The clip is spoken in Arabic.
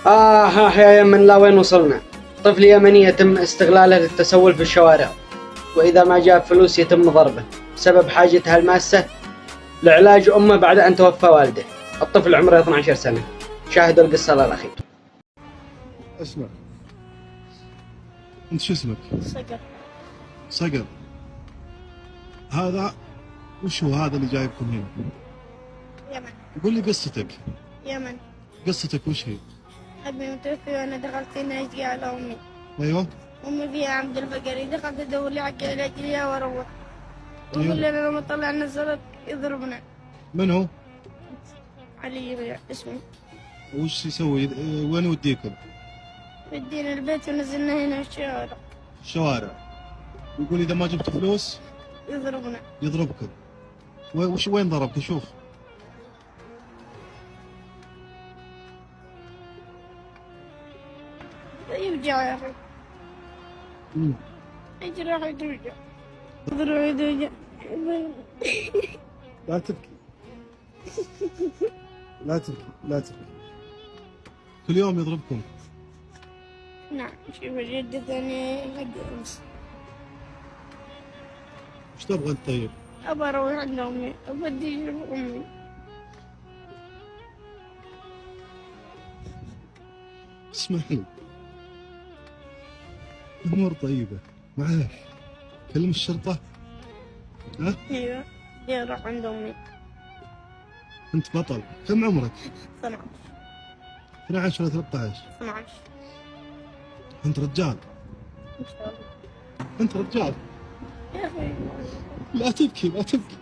ها يا يمن، لا وين وصلنا؟ طفل يمني يتم استغلاله للتسول في الشوارع، وإذا ما جاب فلوس يتم ضربه بسبب حاجتها الماسة لعلاج أمه بعد أن توفى والده. الطفل عمره 12 سنة. شاهدوا القصة الأخير. اسمع، انت شو اسمك؟ صقر. صقر. هذا وش هو هذا اللي جايبكم هنا؟ يمن. قول لي قصتك. يمن. قصتك وش هي؟ أبي متوفي وأنا دخلت هنا أشقي على أمي. ايوه. أمي فيها عمد الفقري، دخلت أدور لي حق علاج ليها وأروح. أيوة. يقول لنا لما طلعنا الزلط يضربنا. من هو؟ علي اسمي. وش يسوي؟ وين يوديكم؟ ودينا البيت ونزلنا هنا في الشوارع. الشوارع. يقول اذا ما جبت فلوس يضربنا. يضربكم. وين ضربك؟ شوف. يوجع يا أخي. يجرح يتوجع. ضرب يتوجع. لا تبكي. لا تبكي، لا تبكي. كل يوم يضربكم؟ نعم. شوف الجدة ثاني حق أمس. وش تبغى انت طيب؟ أبى أروح عند أمي، أبدي أشوف أمي. اسمعني، الأمور طيبة معاك. كلم الشرطة. ها؟ أيوه، بدي أروح عند أمي. أنت بطل. كم عمرك؟ 12. 12 ولا 13؟ 12. أنت رجال. إن شاء الله. أنت رجال. يا أخي. لا تبكي، لا تبكي.